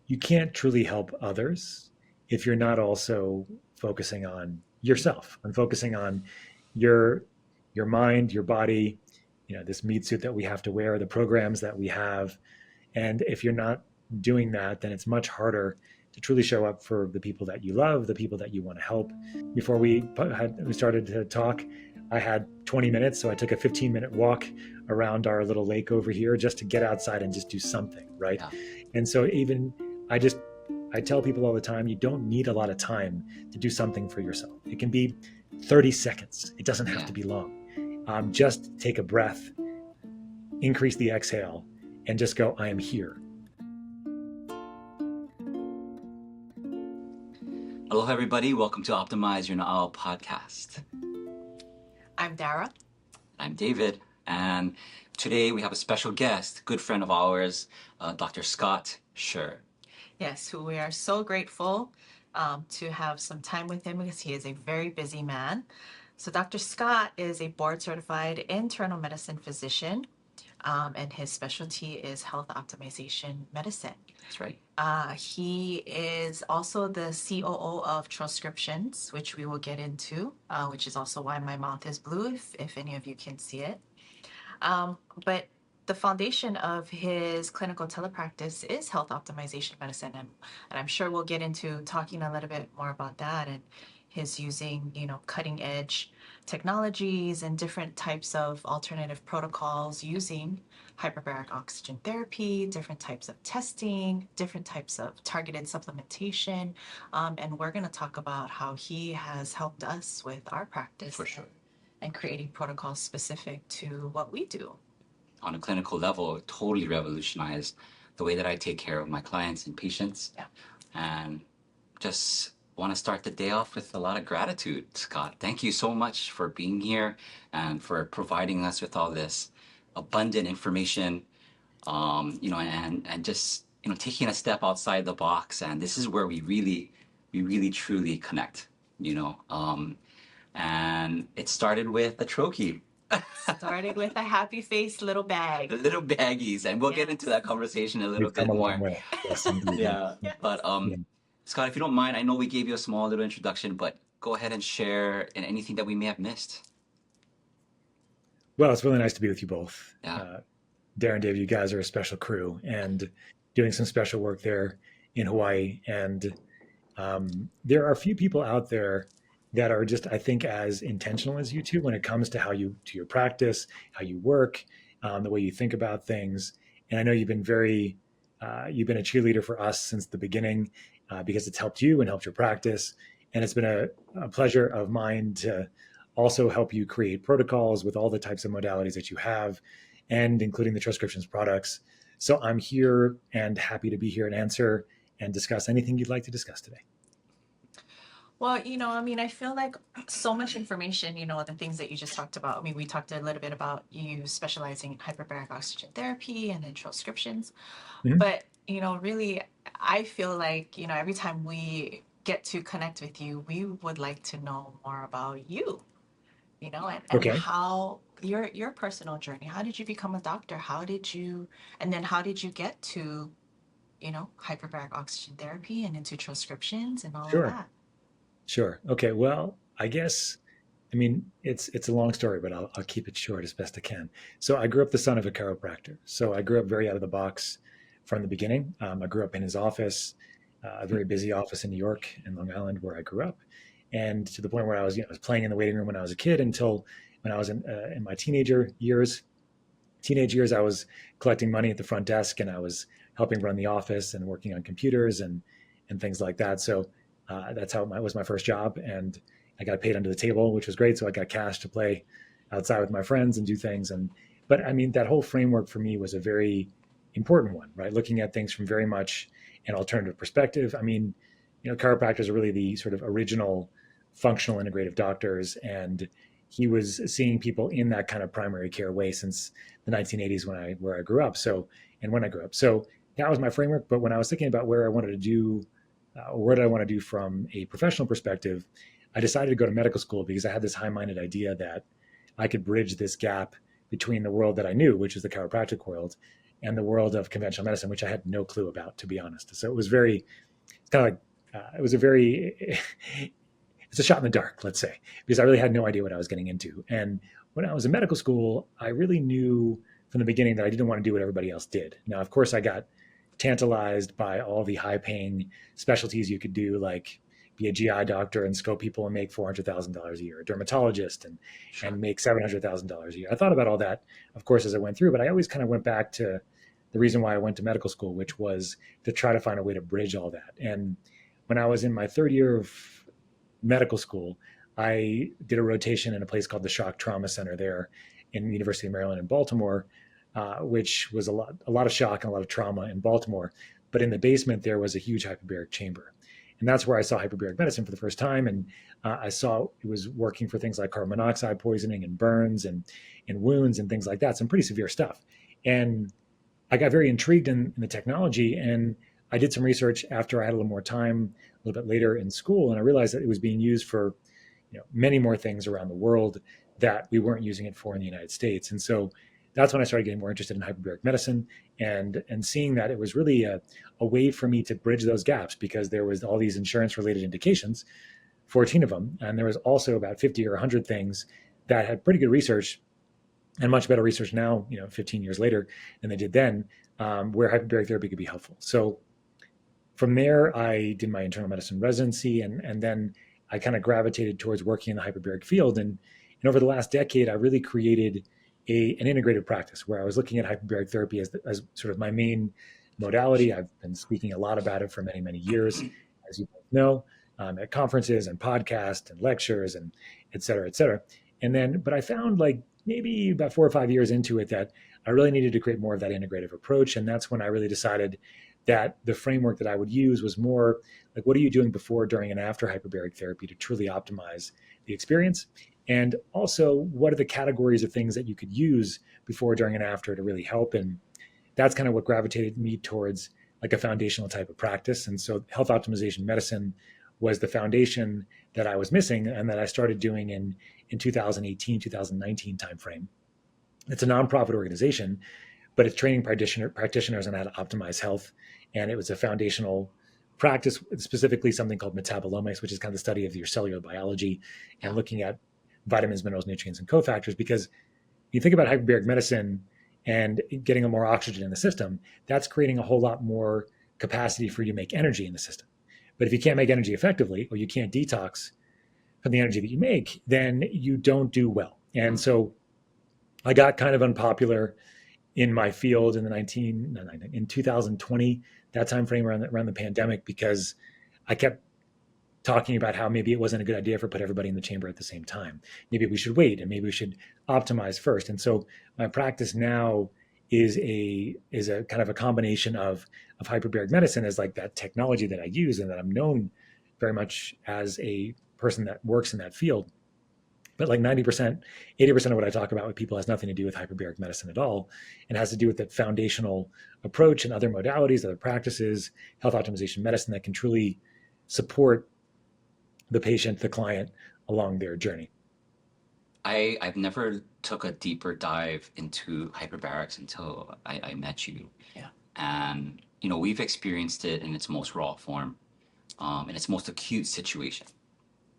you can't truly help others if you're not also focusing on yourself and focusing on your mind, your body, this meat suit that we have to wear, the programs that we have. And if you're not doing that, then it's much harder to truly show up for the people that you love, the people that you want to help. Before we started to talk, I had 20 minutes, so I took a 15-minute walk around our little lake over here just to get outside and just do something, right? Yeah. And so I tell people all the time, you don't need a lot of time to do something for yourself. It can be 30 seconds. It doesn't have to be long. Just take a breath, increase the exhale, and just go, I am here. Aloha, everybody. Welcome to Optimize Your Naʻau Podcast. I'm Dara. I'm David. And today we have a special guest, good friend of ours, Dr. Scott Sherr. Yes, who we are so grateful to have some time with him because he is a very busy man. So Dr. Scott is a board-certified internal medicine physician, and his specialty is health optimization medicine. That's right. He is also the COO of Troscriptions, which we will get into, which is also why my mouth is blue, if any of you can see it. But the foundation of his clinical telepractice is health optimization medicine, and I'm sure we'll get into talking a little bit more about that and his using, cutting edge technologies and different types of alternative protocols using hyperbaric oxygen therapy, different types of testing, different types of targeted supplementation. And we're going to talk about how he has helped us with our practice. For sure. And creating protocols specific to what we do. On a clinical level, it totally revolutionized the way that I take care of my clients and patients. Yeah. And just want to start the day off with a lot of gratitude, Scott. Thank you so much for being here and for providing us with all this abundant information, and just, taking a step outside the box. And this is where we really truly connect, and it started with a trochee. Started with a happy face little bag. The little baggies, and we'll get into that conversation a little bit Come a more. long way. Yes, indeed. Yeah. But Scott, if you don't mind, I know we gave you a small little introduction, but go ahead and share in anything that we may have missed. Well, it's really nice to be with you both. Yeah. Dara and Dave, you guys are a special crew and doing some special work there in Hawaii. And there are a few people out there that are just, I think, as intentional as you two when it comes to to your practice, how you work, the way you think about things. And I know you've been you've been a cheerleader for us since the beginning because it's helped you and helped your practice. And it's been a pleasure of mine to also help you create protocols with all the types of modalities that you have, and including the Troscriptions products. So I'm here and happy to be here and answer and discuss anything you'd like to discuss today. Well, I feel like so much information, the things that you just talked about. We talked a little bit about you specializing in hyperbaric oxygen therapy and then Troscriptions. Mm-hmm. But, really, I feel like, every time we get to connect with you, we would like to know more about you, and Okay. how your personal journey. How did you become a doctor? How did you get to, hyperbaric oxygen therapy and into Troscriptions and all Sure. of that? Sure. Okay. Well, I guess, it's a long story, but I'll keep it short as best I can. So I grew up the son of a chiropractor. So I grew up very out of the box from the beginning. I grew up in his office, a very busy office in New York and Long Island where I grew up. And to the point where I was playing in the waiting room when I was a kid until when I was in my teenage years, I was collecting money at the front desk and I was helping run the office and working on computers and things like that. So that's how it was my first job, and I got paid under the table, which was great. So I got cash to play outside with my friends and do things. But that whole framework for me was a very important one, right? Looking at things from very much an alternative perspective. Chiropractors are really the sort of original functional integrative doctors, and he was seeing people in that kind of primary care way since the 1980s where I grew up. So that was my framework. But when I was thinking about where I wanted to do what did I want to do from a professional perspective, I decided to go to medical school because I had this high-minded idea that I could bridge this gap between the world that I knew, which is the chiropractic world, and the world of conventional medicine, which I had no clue about, to be honest. So it was very, it's kind of like, it was a very, it's a shot in the dark, let's say, because I really had no idea what I was getting into. And when I was in medical school, I really knew from the beginning that I didn't want to do what everybody else did. Now, of course, I got tantalized by all the high paying specialties you could do, like be a GI doctor and scope people and make $400,000 a year, a dermatologist Sure. and make $700,000 a year. I thought about all that, of course, as I went through, but I always kind of went back to the reason why I went to medical school, which was to try to find a way to bridge all that. And when I was in my third year of medical school, I did a rotation in a place called the Shock Trauma Center there in the University of Maryland in Baltimore, which was a lot of shock and a lot of trauma in Baltimore. But in the basement, there was a huge hyperbaric chamber. And that's where I saw hyperbaric medicine for the first time. And I saw it was working for things like carbon monoxide poisoning and burns and wounds and things like that, some pretty severe stuff. And I got very intrigued in the technology. And I did some research after I had a little more time, a little bit later in school. And I realized that it was being used for many more things around the world that we weren't using it for in the United States. And so that's when I started getting more interested in hyperbaric medicine and seeing that it was really a way for me to bridge those gaps, because there was all these insurance related indications, 14 of them. And there was also about 50 or 100 things that had pretty good research and much better research now, 15 years later than they did then, where hyperbaric therapy could be helpful. So from there, I did my internal medicine residency, and then I kind of gravitated towards working in the hyperbaric field. And over the last decade, I really created an integrative practice where I was looking at hyperbaric therapy as sort of my main modality. I've been speaking a lot about it for many, many years, as you know, at conferences and podcasts and lectures and et cetera, et cetera. And then, but I found like maybe about 4 or 5 years into it that I really needed to create more of that integrative approach. And that's when I really decided that the framework that I would use was more like, what are you doing before, during, and after hyperbaric therapy to truly optimize the experience? And also, what are the categories of things that you could use before, during, and after to really help? And that's kind of what gravitated me towards like a foundational type of practice. And so health optimization medicine was the foundation that I was missing and that I started doing in 2018, 2019 timeframe. It's a nonprofit organization, but it's training practitioners on how to optimize health. And it was a foundational practice, specifically something called metabolomics, which is kind of the study of your cellular biology and looking at vitamins, minerals, nutrients, and cofactors. Because you think about hyperbaric medicine and getting a more oxygen in the system, that's creating a whole lot more capacity for you to make energy in the system. But if you can't make energy effectively, or you can't detox from the energy that you make, then you don't do well. And so I got kind of unpopular in my field in 2020, that time frame around the pandemic, because I kept talking about how maybe it wasn't a good idea for put everybody in the chamber at the same time. Maybe we should wait and maybe we should optimize first. And so my practice now is a kind of a combination of hyperbaric medicine as like that technology that I use and that I'm known very much as a person that works in that field. But like 90%, 80% of what I talk about with people has nothing to do with hyperbaric medicine at all, and has to do with that foundational approach and other modalities, other practices, health optimization medicine that can truly support the patient, the client along their journey. I've never took a deeper dive into hyperbarics until I met you. Yeah. And, we've experienced it in its most raw form, in its most acute situation,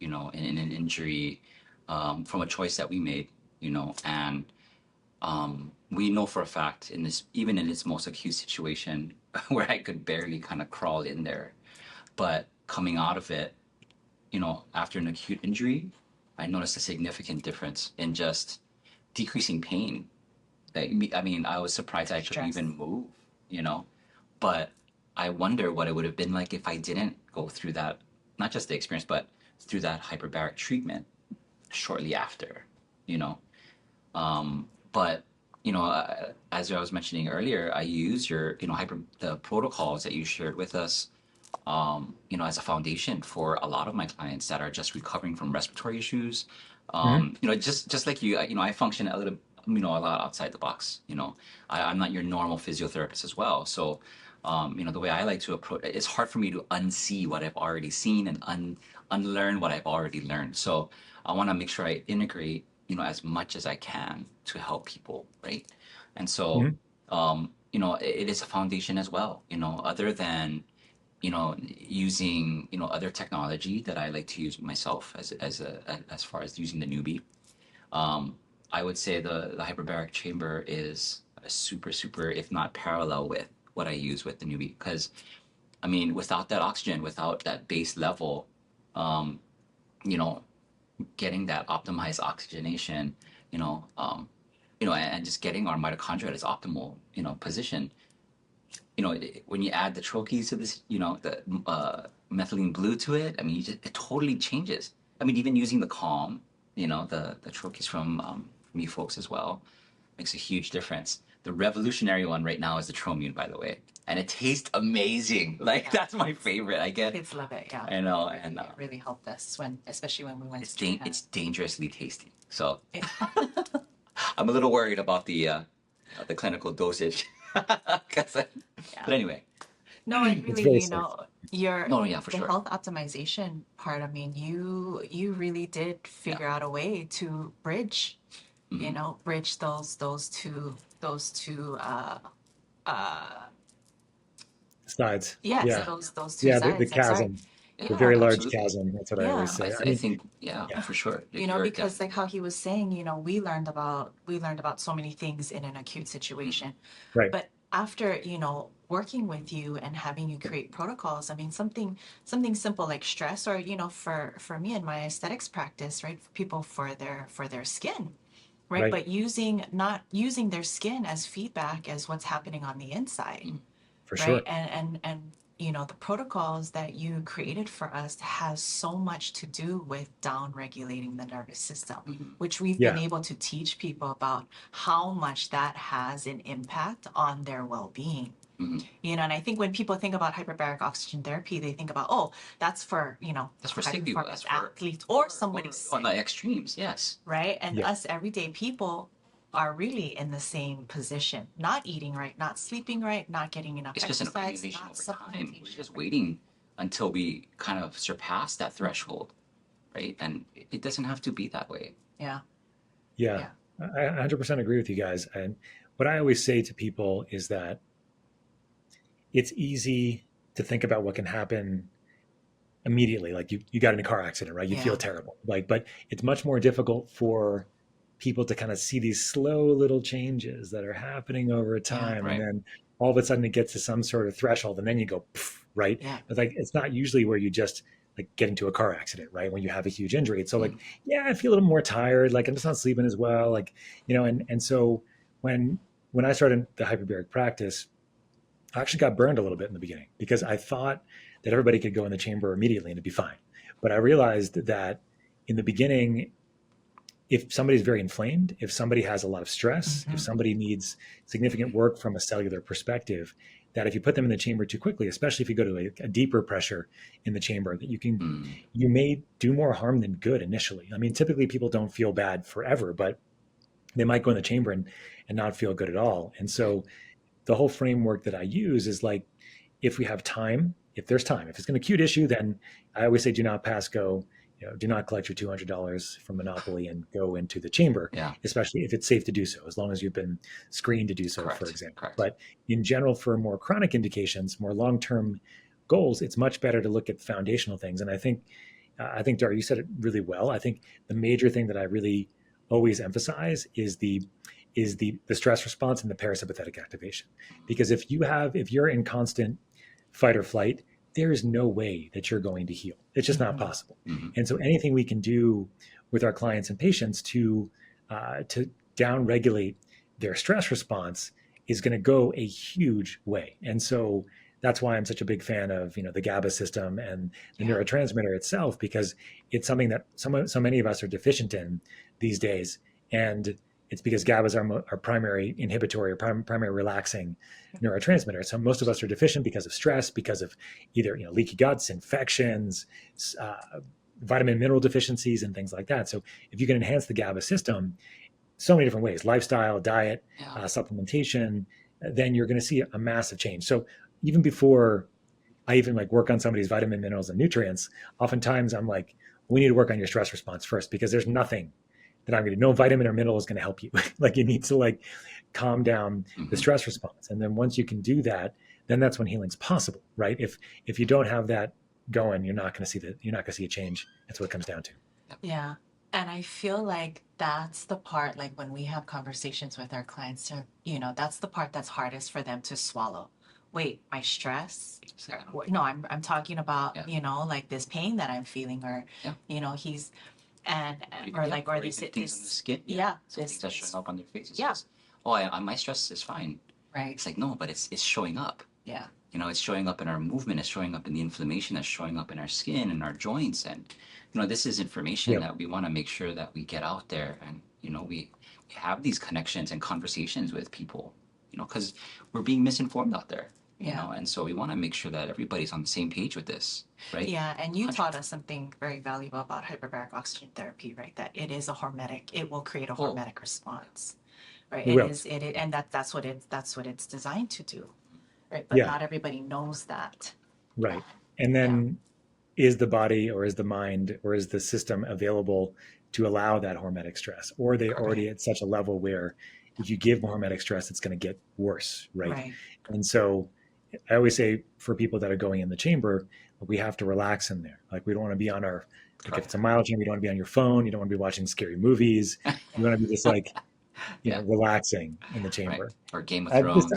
in an injury, from a choice that we made, and we know for a fact even in its most acute situation where I could barely kind of crawl in there, but coming out of it, after an acute injury, I noticed a significant difference in just decreasing pain. I was surprised I could even move, but I wonder what it would have been like if I didn't go through that, not just the experience, but through that hyperbaric treatment shortly after, you know. But as I was mentioning earlier, I use your, the protocols that you shared with us, as a foundation for a lot of my clients that are just recovering from respiratory issues. Just like you, I function a little, a lot outside the box. I'm not your normal physiotherapist as well. So, the way I like to approach it's hard for me to unsee what I've already seen and unlearn what I've already learned. So I want to make sure I integrate, as much as I can to help people, right? And so, it is a foundation as well, other than, using, other technology that I like to use myself as far as using the newbie. Um, I would say the hyperbaric chamber is a super, super, if not parallel with what I use with the newbie. Because, I mean, without that oxygen, without that base level, um, you know, getting that optimized oxygenation, you know, um, and just getting our mitochondria at its optimal, position. When you add the troches to this, the methylene blue to it, I mean, it totally changes. I mean, even using the calm, the troches from you folks as well, makes a huge difference. The revolutionary one right now is the Trommune, by the way, and it tastes amazing. Like Yeah. that's my favorite. I get. Kids love it. Yeah. I know, and It really helped us especially when we went it's to Japan. it's dangerously tasty. So Yeah. I'm a little worried about the clinical dosage. 'Cause but anyway, No, and It's really, very safe. no, yeah, for the sure. health optimization part, I mean, you really did figure out a way to bridge, Mhm. bridge those two Sides. yes, Yeah. those two Yeah. The sides. I'm sorry. chasm, the Yeah. very large Absolutely. chasm. That's what I always Yeah. say. I I mean, think, yeah, yeah. for sure. Because like how he was saying, we learned about so many things in an acute situation. Right. But after, working with you and having you create protocols, I mean, something simple like stress, or, for me in my aesthetics practice, right? For people for their skin, right? Right. But not using their skin as feedback as what's happening on the inside, For right? sure. And the protocols that you created for us has so much to do with down regulating the nervous system, which we've been Yeah. able to teach people about how much that has an impact on their well-being. Mhm. And I think when people think about hyperbaric oxygen therapy, they think about, oh, that's for, That's for high sick people. performance That's for athletes or somebody sick, on the extremes. Yes. right? And Yeah. us everyday people are really in the same position, not eating right, not sleeping right, not getting enough It's just an exercise, accumulation not over time. We're supplementation. just waiting until we kind of surpass that threshold, right? And it doesn't have to be that way. Yeah. Yeah. Yeah. I 100% agree with you guys. And what I always say to people is that it's easy to think about what can happen immediately. Like you got in a car accident, right? You Yeah. feel terrible. But it's much more difficult for people to kind of see these slow little changes that are happening over time. Right. And then all of a sudden it gets to some sort of threshold and then you go, poof, right? Yeah. But like, it's not usually where you just like get into a car accident, right? When you have a huge injury. So like, yeah, I feel a little more tired. Like I'm just not sleeping as well. Like, and so when I started the hyperbaric practice, I actually got burned a little bit in the beginning because I thought that everybody could go in the chamber immediately and it'd be fine. But I realized that in the beginning, if somebody's very inflamed, if somebody has a lot of stress, if somebody needs significant work from a cellular perspective, that if you put them in the chamber too quickly, especially if you go to a deeper pressure in the chamber, that you may do more harm than good initially. I mean, typically people don't feel bad forever, but they might go in the chamber and not feel good at all. And so the whole framework that I use is like, if we have time, if there's time, if it's an acute issue, then I always say, do not pass go. Do not collect your $200 from Monopoly and go into the chamber, Yeah. especially if it's safe to do so, as long as you've been screened to do so, Correct. for example. Correct. But in general, for more chronic indications, more long-term goals, it's much better to look at foundational things. And I think, Dara, you said it really well. I think the major thing that I really always emphasize is the stress response and the parasympathetic activation. Because if you're in constant fight or flight, there is no way that you're going to heal. It's just not possible. And so anything we can do with our clients and patients to down regulate their stress response is going to go a huge way. And so that's why I'm such a big fan of the GABA system and the neurotransmitter itself, because it's something that so many of us are deficient in these days. And it's because GABA is our primary inhibitory or primary relaxing neurotransmitter. So most of us are deficient because of stress, because of either leaky guts, infections, vitamin mineral deficiencies, and things like that. So if you can enhance the GABA system, so many different ways, lifestyle, diet, supplementation, then you're going to see a massive change. So even before I even work on somebody's vitamin, minerals, and nutrients, oftentimes I'm like, we need to work on your stress response first, because there's nothing that I'm going to, no vitamin or mineral is going to help you. You need to calm down the stress response. And then once you can do that, then that's when healing's possible, right? If you don't have that going, you're not going to see a change. That's what it comes down to. Yeah. And I feel like that's the part, like when we have conversations with our clients, that's the part that's hardest for them to swallow. Wait, my stress? No, I'm talking about, like this pain that I'm feeling, or, he's, or these things on the skin. Things that showing up on their face. It's just, my stress is fine. Right. It's like, no, but it's showing up. Yeah. It's showing up in our movement, it's showing up in the inflammation, that's showing up in our skin and our joints. And, this is information that we want to make sure that we get out there, and, we have these connections and conversations with people, because we're being misinformed out there, and so we want to make sure that everybody's on the same page with this, right? Yeah, and you taught us something very valuable about hyperbaric oxygen therapy, right? That it is it will create a hormetic response, right? And that's what it's designed to do. Right, but not everybody knows that. Right. And then is the body, or is the mind, or is the system available to allow that hormetic stress? Or are they already at such a level where if you give more hormetic stress, it's going to get worse, right? And so I always say for people that are going in the chamber, we have to relax in there. Like, we don't want to be on our, like if it's a mild chamber, you don't want to be on your phone. You don't want to be watching scary movies. You want to be just like, relaxing in the chamber. Right. Or Game of Thrones.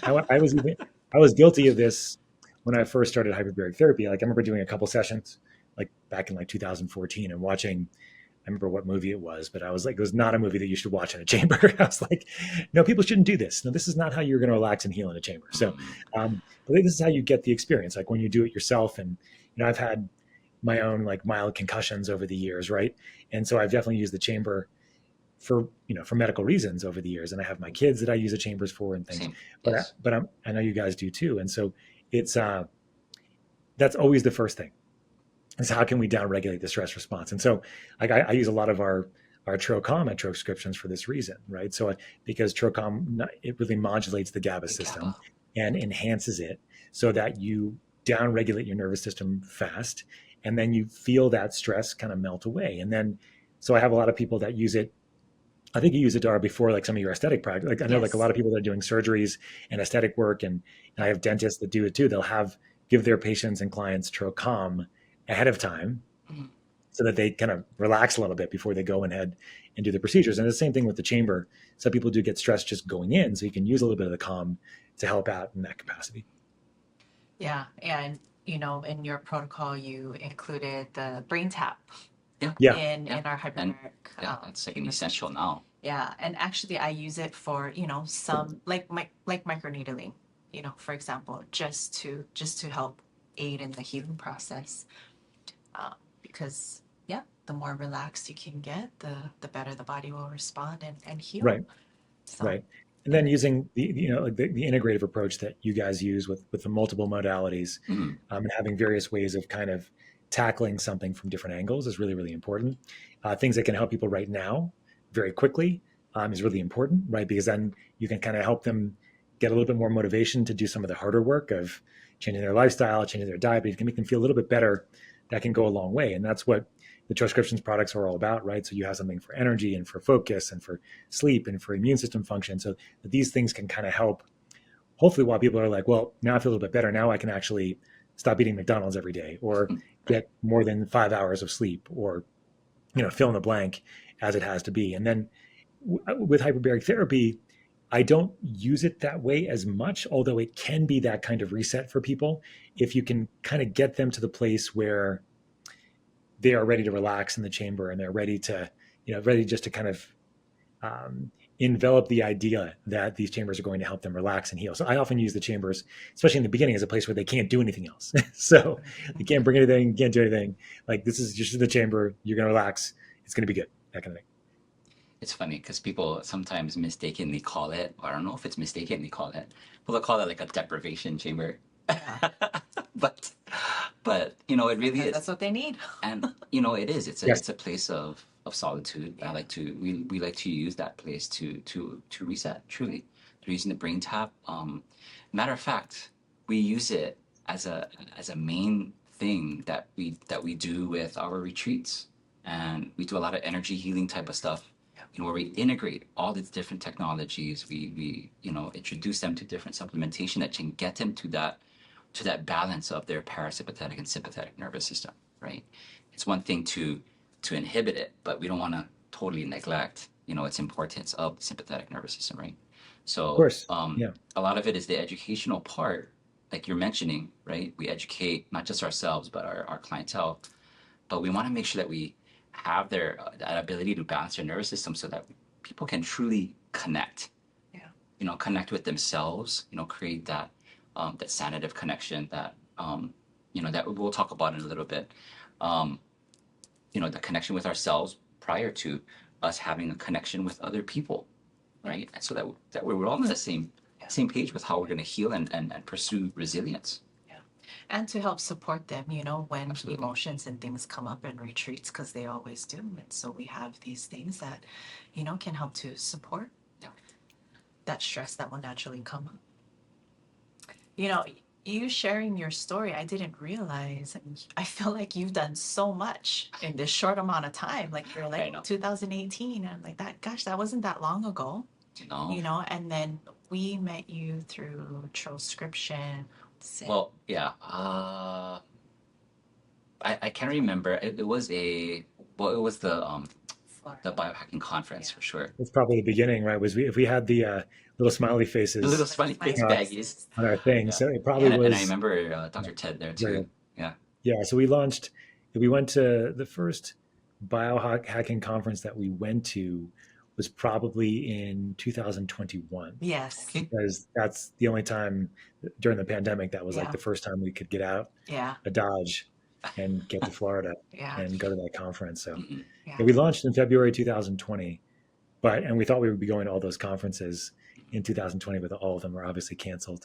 I was guilty of this when I first started hyperbaric therapy. Like, I remember doing a couple sessions, like back in like 2014, and watching. I remember what movie it was, but I was like, it was not a movie that you should watch in a chamber. I was like, no, people shouldn't do this. No, this is not how you're going to relax and heal in a chamber. So, I think this is how you get the experience. Like when you do it yourself, and I've had my own like mild concussions over the years, right? And so I've definitely used the chamber for medical reasons over the years, and I have my kids that I use the chambers for and things. But I know you guys do too, and so it's that's always the first thing, is how can we downregulate the stress response? And so like I use a lot of our Trocom at Troscriptions for this reason, right? So because Trocom, it really modulates the GABA system and enhances it so that you downregulate your nervous system fast, and then you feel that stress kind of melt away. And then so I have a lot of people that use it. I think you use it, Dara, before like some of your aesthetic practice. Like I know like a lot of people that are doing surgeries and aesthetic work, and I have dentists that do it too. They'll give their patients and clients Trocom ahead of time so that they kind of relax a little bit before they go ahead and do the procedures. And the same thing with the chamber. Some people do get stressed just going in, so you can use a little bit of the calm to help out in that capacity. Yeah, and in your protocol, you included the brain tap. In our hyperbaric. It's like an essential now. Yeah, and actually I use it for some like microneedling, for example, just to help aid in the healing process, because the more relaxed you can get, the better the body will respond and heal. Right. Right. And then using the integrative approach that you guys use with the multiple modalities, and having various ways of kind of tackling something from different angles is really, really important. Things that can help people right now very quickly is really important, right? Because then you can kind of help them get a little bit more motivation to do some of the harder work of changing their lifestyle, changing their diet, but you can make them feel a little bit better. That can go a long way. And that's what the Troscriptions products are all about, right? So you have something for energy and for focus and for sleep and for immune system function. So that these things can kind of help, hopefully, while people are like, well, now I feel a little bit better. Now I can actually stop eating McDonald's every day, or get more than 5 hours of sleep, or, fill in the blank as it has to be. And then with hyperbaric therapy, I don't use it that way as much, although it can be that kind of reset for people. If you can kind of get them to the place where they are ready to relax in the chamber, and they're ready to, ready just to kind of envelop the idea that these chambers are going to help them relax and heal. So I often use the chambers, especially in the beginning, as a place where they can't do anything else. So you can't bring anything, can't do anything. Like, this is just the chamber. You're going to relax. It's going to be good. That kind of thing. It's funny because people sometimes mistakenly call it, or I don't know if it's mistakenly call it, they'll call it like a deprivation chamber. Yeah. but it really is. That's what they need. And it is. It's a place of solitude. Yeah. We like to use that place to reset. Truly, they're using the brain tap. Matter of fact, we use it as a main thing that we do with our retreats, and we do a lot of energy healing type of stuff. where we integrate all these different technologies, we introduce them to different supplementation that can get them to that balance of their parasympathetic and sympathetic nervous system, right? It's one thing to inhibit it, but we don't want to totally neglect, its importance of the sympathetic nervous system, right? Of So course. Yeah. a lot of it is the educational part, like you're mentioning, right? We educate not just ourselves, but our clientele, but we want to make sure that we have that ability to balance their nervous system so that people can truly connect, connect with themselves, create that sanative connection that that we'll talk about in a little bit. The connection with ourselves prior to us having a connection with other people, right? And so that we're all on the same page with how we're going to heal and pursue resilience. And to help support them, when Absolutely. emotions and things come up in retreats, because they always do. And so we have these things that, can help to support that stress that will naturally come up. You sharing your story, I didn't realize. I feel like you've done so much in this short amount of time. Like you're I know. 2018, and I'm like that wasn't that long ago. No. And then we met you through Troscription. Well, yeah. I can't remember. It was the biohacking conference for sure. It's probably the beginning, right? If we had the little smiley faces, The little smiley face baggies on our thing. Yeah. So it probably was. And I remember Dr. Ted there too. Yeah. Yeah. So we went to the first biohacking conference that we went to was probably in 2021. Yes. Okay. Because that's the only time during the pandemic that was like Yeah. the first time we could get out of Dodge and get to Florida and go to that conference. So we launched in February 2020, and we thought we would be going to all those conferences in 2020, but all of them were obviously canceled.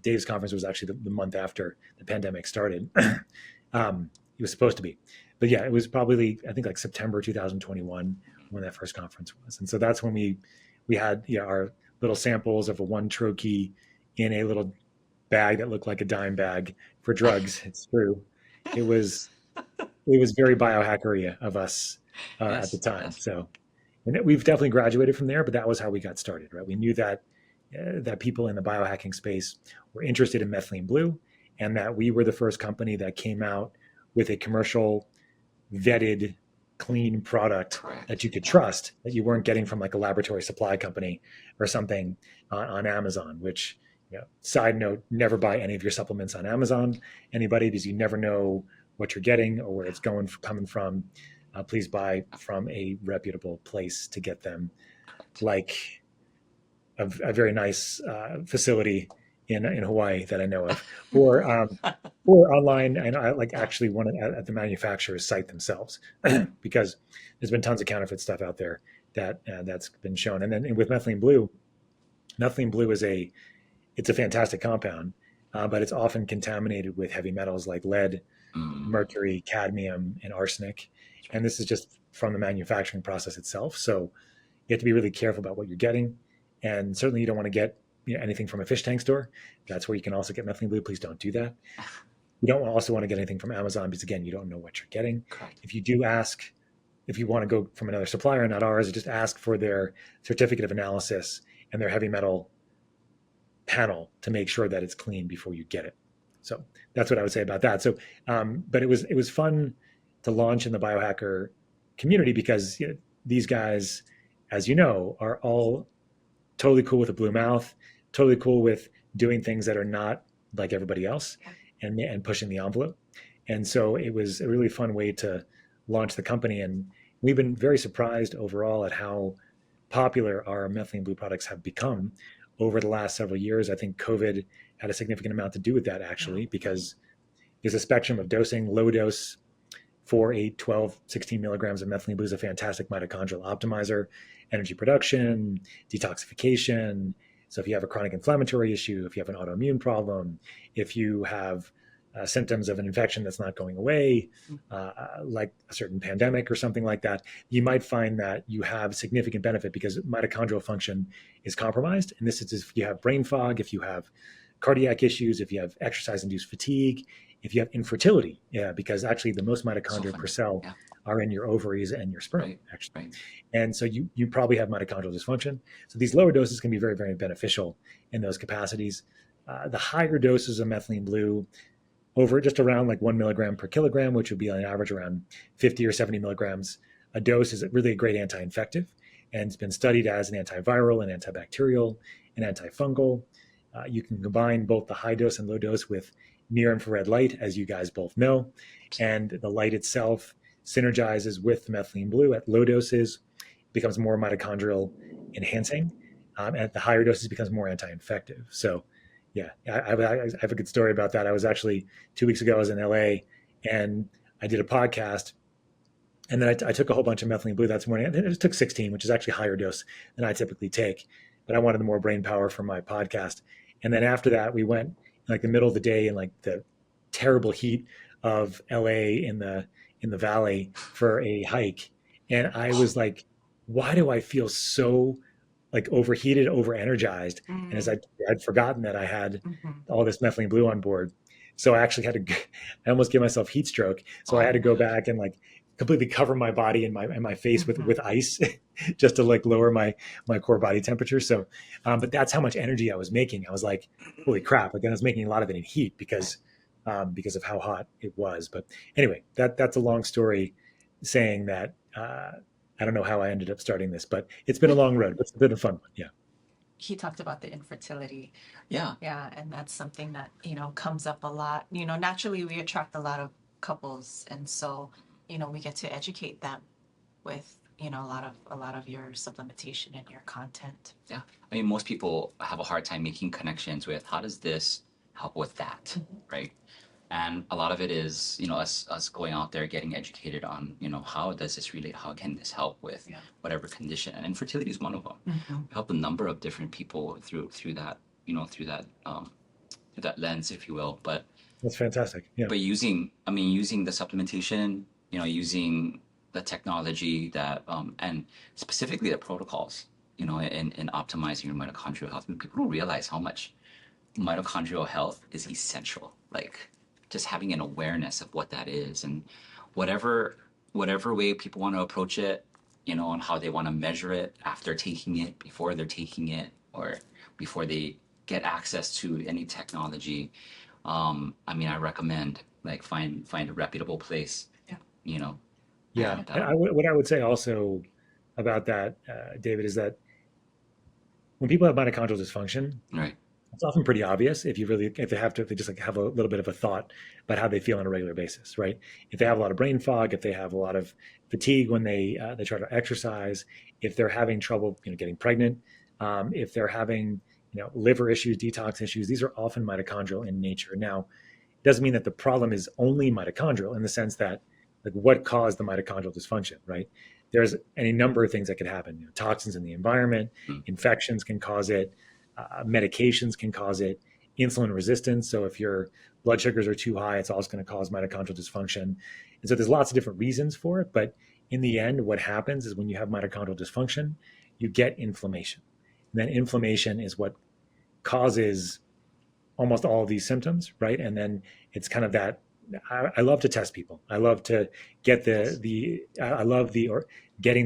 Dave's conference was actually the month after the pandemic started. It was supposed to be, but yeah, it was probably, I think, like September 2021 when that first conference was. And so that's when we had our little samples of a 1 troche in a little bag that looked like a dime bag for drugs. It's true. It was very biohackery of us at the time. Yes. So, and we've definitely graduated from there, but that was how we got started, right? We knew that people in the biohacking space were interested in methylene blue, and that we were the first company that came out with a commercial vetted clean product that you could trust, that you weren't getting from like a laboratory supply company or something on Amazon, which, side note, never buy any of your supplements on Amazon, anybody, because you never know what you're getting or where it's coming from. Please buy from a reputable place to get them, like a very nice facility in Hawaii that I know of, or online. And I actually want it at the manufacturer's site themselves, because there's been tons of counterfeit stuff out there that's been shown. And then with methylene blue it's a fantastic compound, but it's often contaminated with heavy metals like lead, mercury, cadmium, and arsenic. And this is just from the manufacturing process itself. So you have to be really careful about what you're getting. And certainly you don't want to get anything from a fish tank store. That's where you can also get methylene blue. Please don't do that. You don't also want to get anything from Amazon, because again, you don't know what you're getting. Correct. If you do ask, if you want to go from another supplier, not ours, just ask for their certificate of analysis and their heavy metal panel to make sure that it's clean before you get it. So that's what I would say about that. So, but it was fun to launch in the biohacker community, because these guys, as you know, are all totally cool with a blue mouth, totally cool with doing things that are not like everybody else, and pushing the envelope. And so it was a really fun way to launch the company. And we've been very surprised overall at how popular our methylene blue products have become over the last several years. I think COVID had a significant amount to do with that, actually, because there's a spectrum of dosing. Low dose 4, 8, 12, 16 milligrams of methylene blue is a fantastic mitochondrial optimizer, energy production, detoxification. So if you have a chronic inflammatory issue, if you have an autoimmune problem, if you have symptoms of an infection that's not going away, like a certain pandemic or something like that, you might find that you have significant benefit, because mitochondrial function is compromised. And this is if you have brain fog, if you have cardiac issues, if you have exercise-induced fatigue, if you have infertility, because actually the most mitochondria per cell are in your ovaries and your sperm, Right. actually. Right. And so you probably have mitochondrial dysfunction. So these lower doses can be very, very beneficial in those capacities. The higher doses of methylene blue, over just around like 1 milligram per kilogram, which would be on average around 50 or 70 milligrams a dose, is really a great anti-infective, and it's been studied as an antiviral, an antibacterial, an antifungal. You can combine both the high dose and low dose with near infrared light, as you guys both know, and the light itself synergizes with the methylene blue at low doses, becomes more mitochondrial enhancing. At the higher doses, becomes more anti-infective. So yeah, I have a good story about that. I was actually 2 weeks ago, I was in LA and I did a podcast, and then I took a whole bunch of methylene blue that morning. And it took 16, which is actually a higher dose than I typically take, but I wanted more brain power for my podcast. And then after that, we went in like the middle of the day in like the terrible heat of LA in the valley for a hike. And I was like, why do I feel so like overheated, over energized? And as I'd forgotten that I had all this methylene blue on board. So I actually had to, I almost gave myself heat stroke. So I had to go back and like completely cover my body and my face with ice just to like lower my core body temperature. So, but that's how much energy I was making. I was like, holy crap. Again, I was making a lot of it in heat because of how hot it was. But anyway, that's a long story saying that, I don't know how I ended up starting this, but it's been a long road, but it's been a fun one. Yeah. He talked about the infertility. Yeah. Yeah. And that's something that, comes up a lot. Naturally we attract a lot of couples. And so, we get to educate them with, a lot of your supplementation and your content. Yeah. I mean, most people have a hard time making connections with how does this help with that, right? And a lot of it is, us going out there, getting educated on, how does this relate? How can this help with whatever condition? And infertility is one of them. We help a number of different people through that, through that lens, if you will. But that's fantastic. Yeah. But using the supplementation, using the technology that, and specifically the protocols, in optimizing your mitochondrial health, people don't realize how much mitochondrial health is essential. Like, just having an awareness of what that is, and whatever way people want to approach it, on how they want to measure it after taking it, before they're taking it, or before they get access to any technology. I recommend like find a reputable place. Yeah. And, What I would say also about that, David, is that when people have mitochondrial dysfunction, right. It's often pretty obvious if they just like have a little bit of a thought about how they feel on a regular basis, right? If they have a lot of brain fog, if they have a lot of fatigue when they try to exercise, if they're having trouble, getting pregnant, if they're having, liver issues, detox issues, these are often mitochondrial in nature. Now, it doesn't mean that the problem is only mitochondrial in the sense that like what caused the mitochondrial dysfunction, right? There's any number of things that could happen. Toxins in the environment, infections can cause it. Medications can cause it, insulin resistance. So if your blood sugars are too high, it's also going to cause mitochondrial dysfunction. And so there's lots of different reasons for it. But in the end, what happens is when you have mitochondrial dysfunction, you get inflammation. And then inflammation is what causes almost all of these symptoms, right? And then it's kind of that, I love to test people. I love to get getting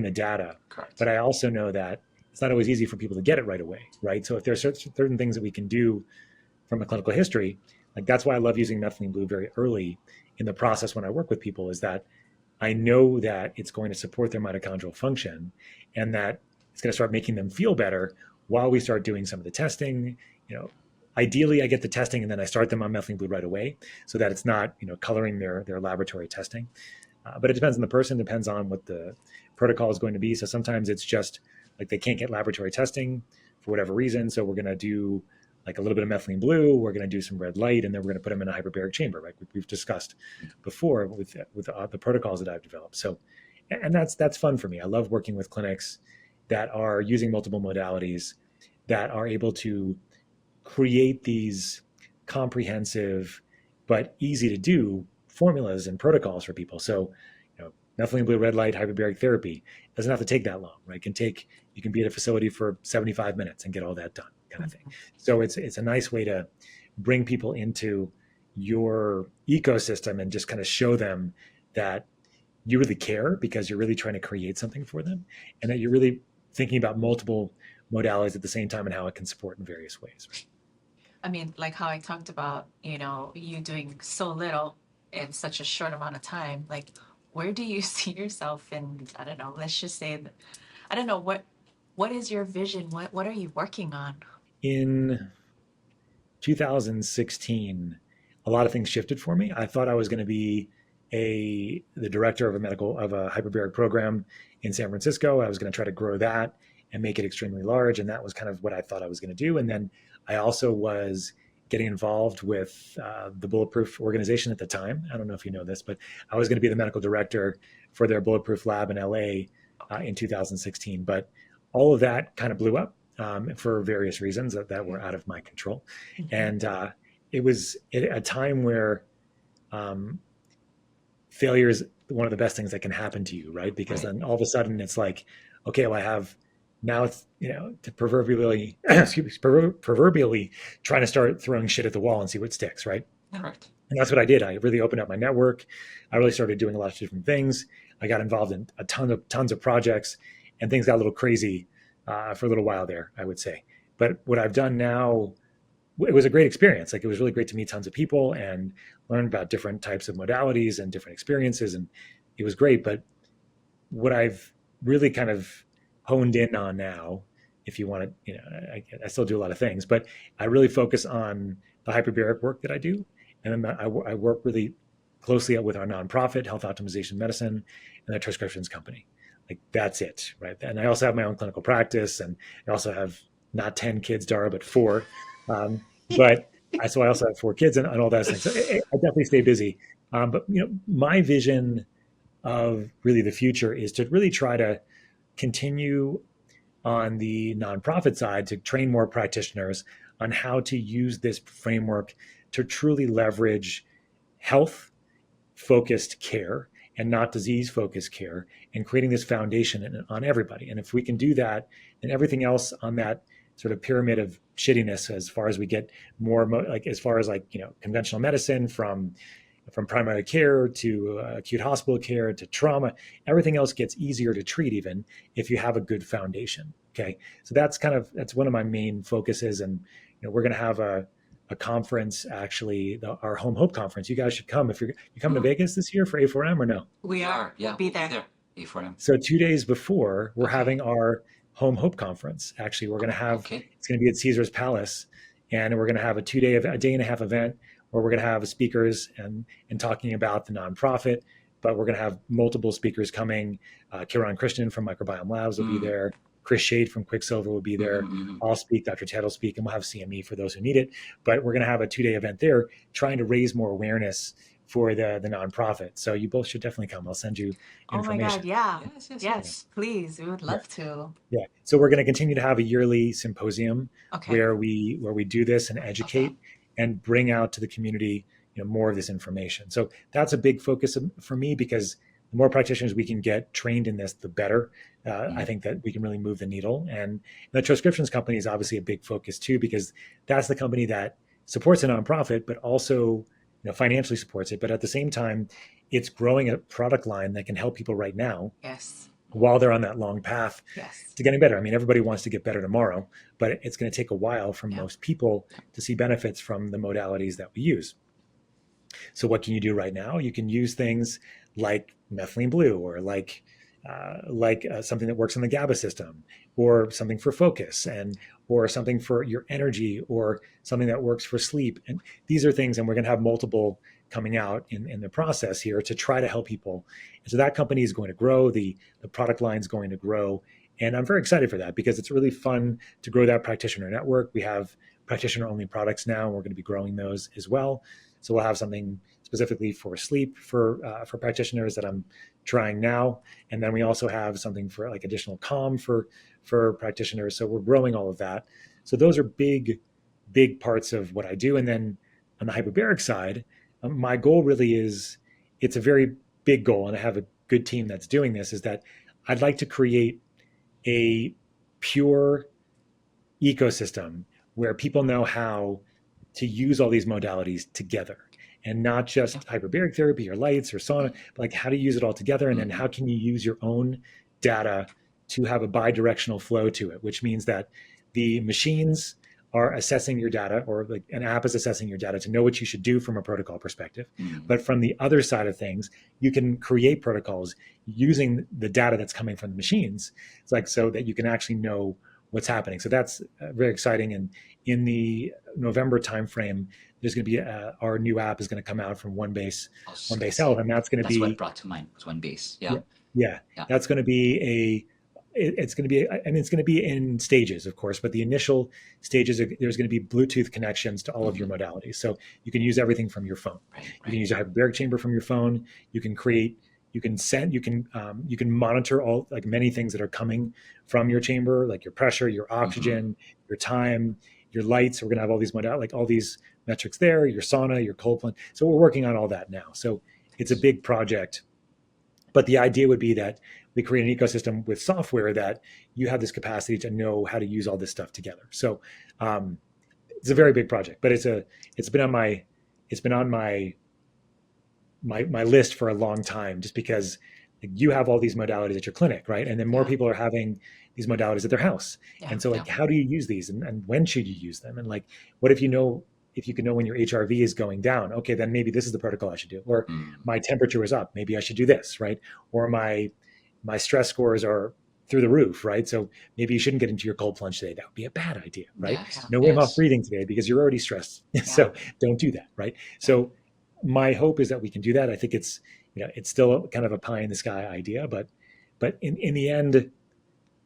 the data. Correct. But I also know that it's not always easy for people to get it right away, right? So if there's certain things that we can do from a clinical history, like that's why I love using methylene blue very early in the process when I work with people, is that I know that it's going to support their mitochondrial function and that it's going to start making them feel better while we start doing some of the testing. Ideally I get the testing and then I start them on methylene blue right away so that it's not, coloring their laboratory testing. But it depends on the person, depends on what the protocol is going to be. So sometimes it's just like they can't get laboratory testing for whatever reason. So we're going to do like a little bit of methylene blue, we're going to do some red light, and then we're going to put them in a hyperbaric chamber, right? We've discussed before with the protocols that I've developed. So, and that's fun for me. I love working with clinics that are using multiple modalities, that are able to create these comprehensive but easy to do formulas and protocols for people. So, methylene blue, red light, hyperbaric therapy doesn't have to take that long, right? You can be at a facility for 75 minutes and get all that done, kind of thing. So it's a nice way to bring people into your ecosystem and just kind of show them that you really care because you're really trying to create something for them, and that you're really thinking about multiple modalities at the same time and how it can support in various ways. I mean, like how I talked about, you doing so little in such a short amount of time. Like, where do you see yourself in, I don't know, let's just say, I don't know, what is your vision? What are you working on? In 2016, a lot of things shifted for me. I thought I was going to be the director of a hyperbaric program in San Francisco. I was going to try to grow that and make it extremely large, and that was kind of what I thought I was going to do. And then I also was getting involved with the Bulletproof organization at the time. I don't know if you know this, but I was going to be the medical director for their Bulletproof lab in LA in 2016. But all of that kind of blew up for various reasons that were out of my control. Mm-hmm. And it was at a time where failure is one of the best things that can happen to you, right? Because then all of a sudden it's like, okay, well, I have now it's, to proverbially trying to start throwing shit at the wall and see what sticks, right? Correct. And that's what I did. I really opened up my network. I really started doing a lot of different things. I got involved in tons of projects, and things got a little crazy for a little while there, I would say. But what I've done now, it was a great experience. Like, it was really great to meet tons of people and learn about different types of modalities and different experiences. And it was great. But what I've really kind of honed in on now, if you want to, I still do a lot of things, but I really focus on the hyperbaric work that I do. And then I work really closely with our nonprofit, Health Optimization Medicine, and the Troscriptions company. Like, that's it, right? And I also have my own clinical practice, and I also have not 10 kids, Dara, but 4. So I also have 4 kids and all that things. So I definitely stay busy. But my vision of really the future is to really try to continue on the nonprofit side to train more practitioners on how to use this framework to truly leverage health-focused care and not disease-focused care, and creating this foundation on everybody. And if we can do that, then everything else on that sort of pyramid of shittiness, as far as we get more, conventional medicine from primary care to acute hospital care to trauma, everything else gets easier to treat, even if you have a good foundation. Okay, so that's one of my main focuses. And we're going to have a conference, actually, our Home Hope conference. You guys should come. If you coming to Vegas this year for A4M or no? We are. Yeah, we'll be there. A4M. So 2 days before, we're having our Home Hope conference. Actually, we're going to have it's going to be at Caesar's Palace, and we're going to have a day and a half event where we're going to have speakers and talking about the nonprofit. But we're going to have multiple speakers coming. Kiran Krishnan from Microbiome Labs will be there. Chris Shade from Quicksilver will be there. I'll speak, Dr. Ted will speak, and we'll have CME for those who need it. But we're going to have a 2-day event there trying to raise more awareness for the nonprofit. So you both should definitely come. I'll send you information. Oh my God, yeah. Yes, please. We would love to. Yeah. So we're going to continue to have a yearly symposium where we do this and educate and bring out to the community, more of this information. So that's a big focus for me, because the more practitioners we can get trained in this, the better. I think that we can really move the needle. And the Troscriptions company is obviously a big focus too, because that's the company that supports a nonprofit, but also financially supports it. But at the same time, it's growing a product line that can help people right now. Yes. While they're on that long path to getting better. I mean, everybody wants to get better tomorrow, but it's going to take a while for most people to see benefits from the modalities that we use. So what can you do right now? You can use things like methylene blue, or like something that works on the GABA system, or something for focus, or something for your energy, or something that works for sleep. And these are things, and we're going to have multiple coming out in the process here to try to help people. And so that company is going to grow, the product line is going to grow. And I'm very excited for that, because it's really fun to grow that practitioner network. We have practitioner only products now, and we're going to be growing those as well. So we'll have something specifically for sleep for practitioners that I'm trying now. And then we also have something for like additional calm for practitioners. So we're growing all of that. So those are big parts of what I do. And then on the hyperbaric side, my goal really is, it's a very big goal, and I have a good team that's doing this, is that I'd like to create a pure ecosystem where people know how to use all these modalities together. and not just hyperbaric therapy or lights or sauna, but like how to use it all together. And then how can you use your own data to have a bi-directional flow to it, which means that the machines are assessing your data, or like an app is assessing your data to know what you should do from a protocol perspective. But from the other side of things, you can create protocols using the data that's coming from the machines. It's like, so that you can actually know what's happening. So that's very exciting. And in the November timeframe, there's going to be our new app is going to come out from OneBase Health, and that's going to be, what brought to mind was OneBase. Yeah. That's going to be it's going to be in stages, of course, but the initial stages, there's going to be Bluetooth connections to all of your modalities. So you can use everything from your phone. You can use a hyperbaric chamber from your phone. You can monitor all, like, many things that are coming from your chamber, like your pressure, your oxygen, your time, your lights. We're going to have all these like all these metrics there, your sauna, your cold plunge. So we're working on all that now. So it's a big project, but the idea would be that we create an ecosystem with software that you have this capacity to know how to use all this stuff together. So it's a very big project, but it's been on my list for a long time, just because you have all these modalities at your clinic, right? And then more people are having these modalities at their house. And so how do you use these, and when should you use them? And like, what if you can know when your HRV is going down, okay, then maybe this is the protocol I should do. Or my temperature is up, maybe I should do this, right? Or my stress scores are through the roof, right? So maybe you shouldn't get into your cold plunge today. That would be a bad idea, right? No Wim Hof breathing today because you're already stressed. So don't do that, right? So my hope is that we can do that. I think it's still kind of a pie in the sky idea, but in the end,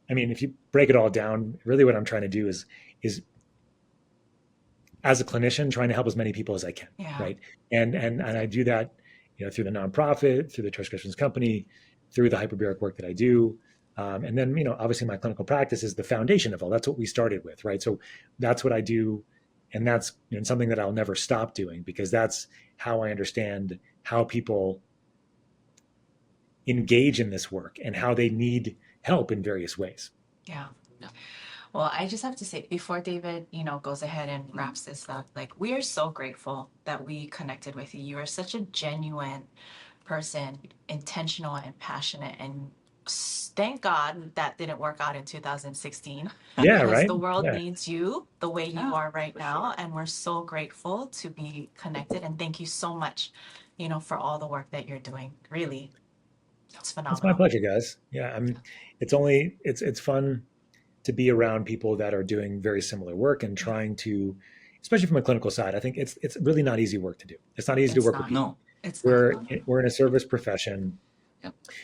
I mean, if you break it all down, really what I'm trying to do is as a clinician, trying to help as many people as I can, right? And I do that, through the nonprofit, through the Troscriptions company, through the hyperbaric work that I do. And then, obviously my clinical practice is the foundation of all. That's what we started with, right? So that's what I do. And that's something that I'll never stop doing, because that's how I understand how people engage in this work and how they need help in various ways. Yeah. Well, I just have to say, before David, goes ahead and wraps this up, like, we are so grateful that we connected with you. You are such a genuine person, intentional and passionate, and thank God that didn't work out in 2016. Yeah, because right. the world needs you the way you are right now, and we're so grateful to be connected. And thank you so much, for all the work that you're doing. Really, it's phenomenal. It's my pleasure, guys. Yeah, it's fun to be around people that are doing very similar work and trying to, especially from a clinical side. I think it's really not easy work to do. It's not easy to work with people. We're in a service profession.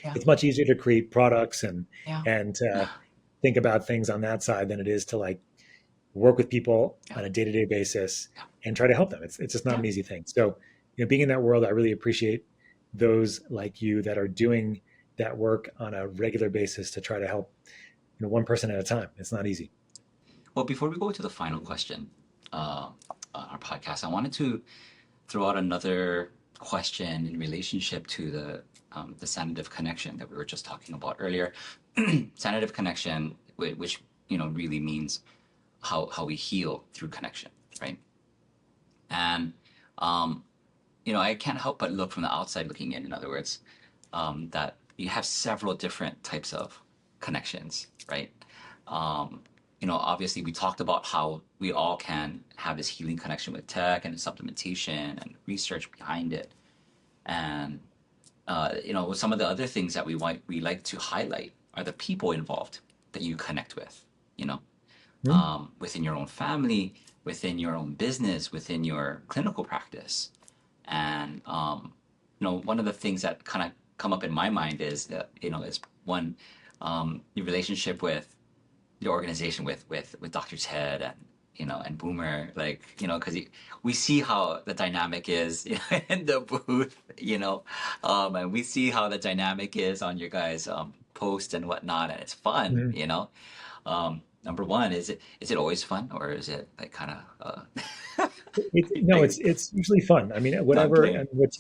It's much easier to create products and think about things on that side than it is to like work with people on a day-to-day basis and try to help them. It's just not an easy thing. So, being in that world, I really appreciate those like you that are doing that work on a regular basis to try to help, one person at a time. It's not easy. Well, before we go to the final question on our podcast, I wanted to throw out another question in relationship to the sanative connection that we were just talking about earlier. Sanative connection, which really means how we heal through connection, right? And I can't help but look from the outside looking in other words, that you have several different types of connections, right? Obviously we talked about how we all can have this healing connection with tech and supplementation and research behind it. And, some of the other things that we like to highlight are the people involved that you connect with, within your own family, within your own business, within your clinical practice. And, one of the things that kind of come up in my mind is that, is one, your relationship with your organization with Dr. Ted and Boomer, because we see how the dynamic is in the booth, and we see how the dynamic is on your guys' post and whatnot, and it's fun, Number one, is it always fun, or is it like kind of? It's usually fun. I mean, whatever, and what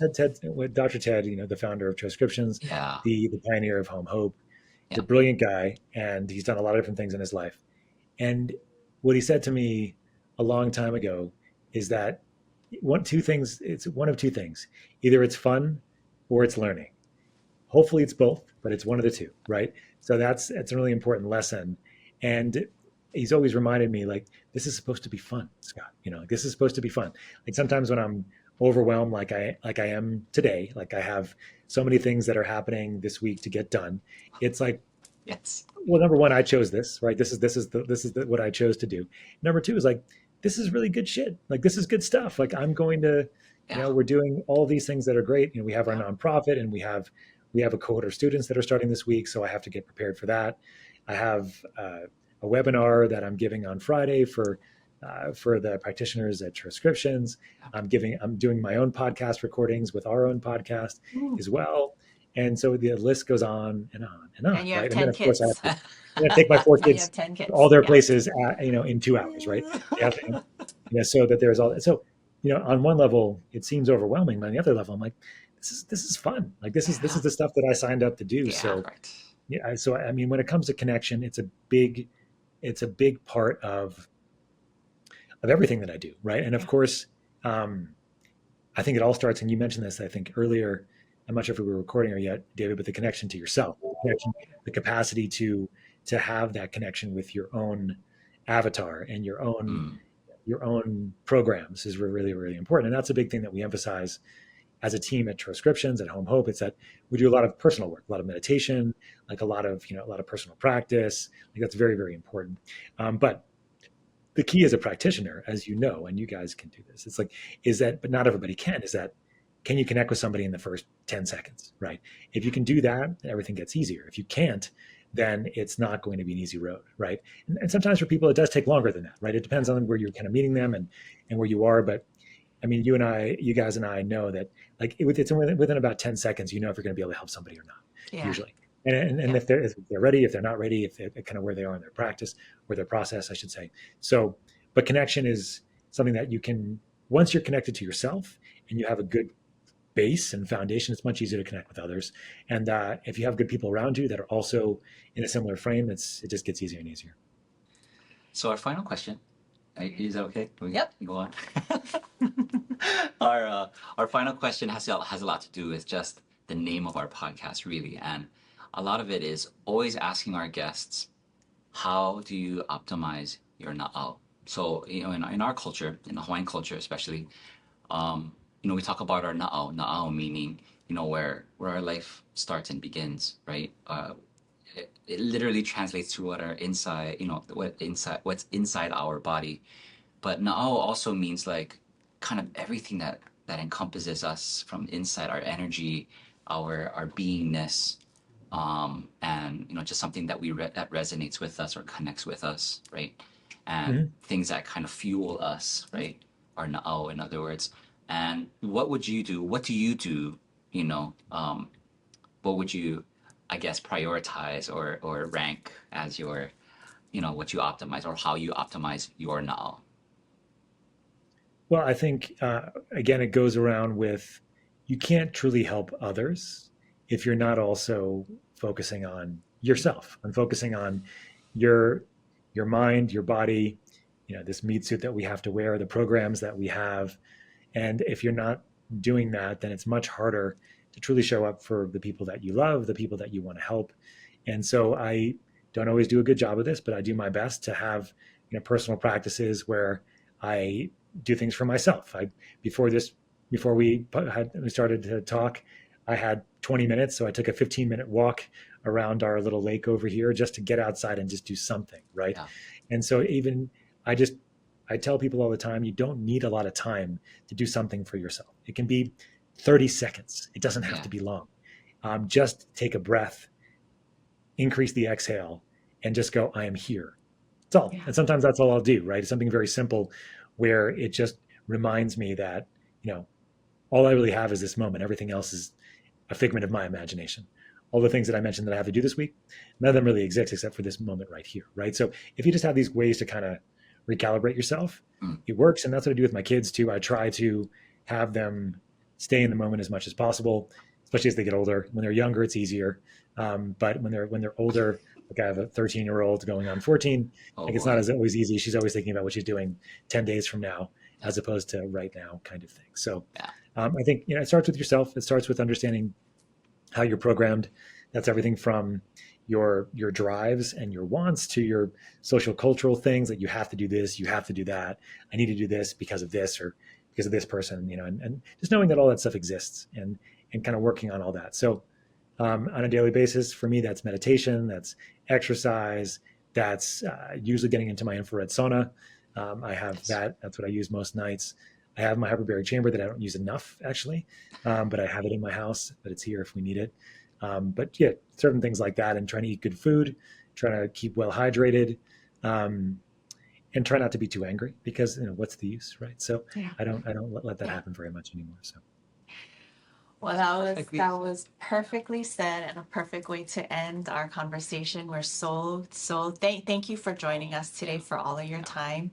Dr. Ted, the founder of Troscriptions, the pioneer of Home Hope, he's a brilliant guy, and he's done a lot of different things in his life. And what he said to me a long time ago is that two things. It's one of two things. Either it's fun or it's learning. Hopefully it's both, but it's one of the two, right? So that's a really important lesson. And he's always reminded me, like, this is supposed to be fun, Scott. Like, this is supposed to be fun. Like, sometimes when I'm overwhelmed, like I am today, like I have so many things that are happening this week to get done. It's like, Yes. well, number one, I chose this, right? This is what I chose to do. Number two is like, this is really good shit. Like, this is good stuff. Like, I'm going to, Yeah. we're doing all these things that are great. We have our Yeah. nonprofit, and we have a cohort of students that are starting this week, so I have to get prepared for that. I have a webinar that I'm giving on Friday for the practitioners at Troscriptions. I'm doing my own podcast recordings with our own podcast Ooh. as well. And so the list goes on and on and on. And you have right? 10 And then, of kids. course, I'm going to take my 4 Now you kids have 10 kids. all their Yeah. places, in 2 hours, right? So that there's all that. So, on one level, it seems overwhelming. But on the other level, I'm like, this is fun. Like, this is the stuff that I signed up to do. Yeah. So, Right. yeah. So, I mean, when it comes to connection, it's a big part of everything that I do, right? And of Yeah. course, I think it all starts, and you mentioned this, I think, earlier. I'm not sure if we were recording or yet, David, but the connection to yourself, the capacity to have that connection with your own avatar and your own programs is really, really important. And that's a big thing that we emphasize as a team at Troscriptions, at Home Hope. It's that we do a lot of personal work, a lot of meditation, like a lot of personal practice. Like, that's very, very important. But the key as a practitioner, as you know, and you guys can do this, it's like, but not everybody can, can you connect with somebody in the first 10 seconds, right? If you can do that, everything gets easier. If you can't, then it's not going to be an easy road, right? And sometimes for people, it does take longer than that, right? It depends on where you're kind of meeting them and where you are. But I mean, you guys and I know that, like, it's within about 10 seconds, if you're going to be able to help somebody or not, Yeah. usually. And Yeah. if they're ready, if they're not ready, if they're kind of where they are in their practice or their process, I should say. So, but connection is something that you can, once you're connected to yourself and you have a good base and foundation, it's much easier to connect with others. And if you have good people around you that are also in a similar frame, it just gets easier and easier. So our final question, is that okay? Can we Yep. Go on. Our final question has a lot to do with just the name of our podcast, really, and a lot of it is always asking our guests, how do you optimize your naʻau? So, in our culture, in the Hawaiian culture especially, we talk about our naʻau meaning, where our life starts and begins, right? It literally translates to what our inside, what's inside our body. But naʻau also means, like, kind of everything that encompasses us from inside, our energy, our beingness, and just something that that resonates with us or connects with us, right? And things that kind of fuel us, right? Our naʻau, in other words. And what would you do? What do you do? What would you, I guess, prioritize or rank as your, what you optimize or how you optimize your naʻau? Well, I think, again, it goes around with, you can't truly help others if you're not also focusing on yourself and focusing on your mind, your body, this meat suit that we have to wear, the programs that we have. And if you're not doing that, then it's much harder to truly show up for the people that you love, the people that you want to help. And so I don't always do a good job of this, but I do my best to have personal practices where I do things for myself. Before we started to talk, I had 20 minutes, so I took a 15-minute walk around our little lake over here just to get outside and just do something, right? Yeah. And so I tell people all the time, you don't need a lot of time to do something for yourself. It can be 30 seconds. It doesn't have to be long. Just take a breath, increase the exhale, and just go, I am here. That's all. Yeah. And sometimes that's all I'll do, right? It's something very simple where it just reminds me that, all I really have is this moment. Everything else is a figment of my imagination. All the things that I mentioned that I have to do this week, none of them really exist except for this moment right here, right? So if you just have these ways to kind of recalibrate yourself, it works. And that's what I do with my kids too. I try to have them stay in the moment as much as possible, especially as they get older. When they're younger, it's easier. But when they're older, like I have a 13-year-old going on 14, it's not as always easy. She's always thinking about what she's doing 10 days from now. as opposed to right now kind of thing. So Yeah. I think, it starts with yourself. It starts with understanding how you're programmed. That's everything from your drives and your wants to your social cultural things, that you have to do this, you have to do that. I need to do this because of this or because of this person, and just knowing that all that stuff exists and kind of working on all that. So on a daily basis, for me, that's meditation, that's exercise, that's usually getting into my infrared sauna. I have that. That's what I use most nights. I have my hyperbaric chamber that I don't use enough, actually, but I have it in my house, but it's here if we need it. But yeah, certain things like that, and trying to eat good food, trying to keep well hydrated, and try not to be too angry, because what's the use, right? So Yeah. I don't let that happen very much anymore. So Well, that was perfectly said, and a perfect way to end our conversation. We're thank you for joining us today, for all of your time.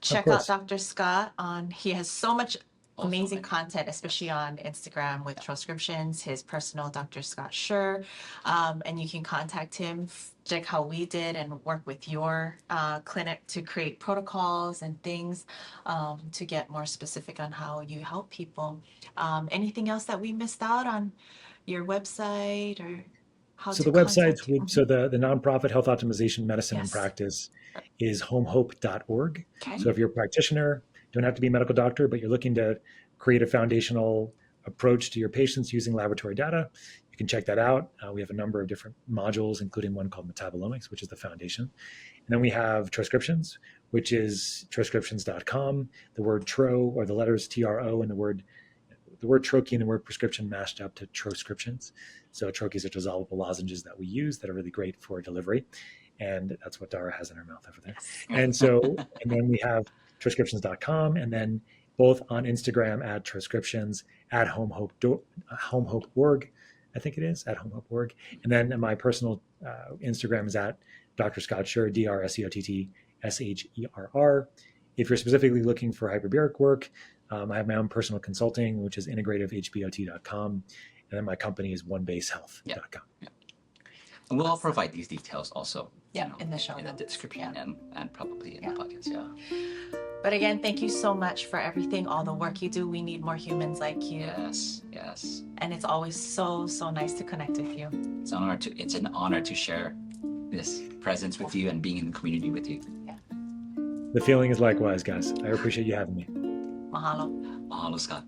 Check out course. Dr. Scott he has so much Also amazing many. content, especially on Instagram with Troscriptions, his personal Dr. Scott Sherr. And you can contact him, like how we did, and work with your clinic to create protocols and things to get more specific on how you help people. Anything else that we missed out on, your website or how So to the websites contact you? so the nonprofit Health Optimization Medicine and Yes. Practice is homehope.org. Okay. So if you're a practitioner, don't have to be a medical doctor, but you're looking to create a foundational approach to your patients using laboratory data, you can check that out. We have a number of different modules, including one called Metabolomics, which is the foundation. And then we have Troscriptions, which is troscriptions.com. The word tro, or the letters TRO, and the word troche and the word prescription mashed up to Troscriptions. So troches are dissolvable lozenges that we use that are really great for delivery. And that's what Dara has in her mouth over there. And then we have Troscriptions.com, and then both on Instagram at Troscriptions, at homehope.org, I think it is, at homehope.org. And then my personal Instagram is at Dr. Scott Sherr, DrScottsherr. If you're specifically looking for hyperbaric work, I have my own personal consulting, which is integrative.hbot.com. And then my company is onebasehealth.com. Yeah. And we'll all provide these details also. In the show in the notes. description and probably in the podcast. Yeah. But again, thank you so much for everything, all the work you do. We need more humans like you. Yes. And it's always so nice to connect with you. It's an honor to share this presence with you and being in the community with you. Yeah. The feeling is likewise, guys. I appreciate you having me. Mahalo. Mahalo, Scott.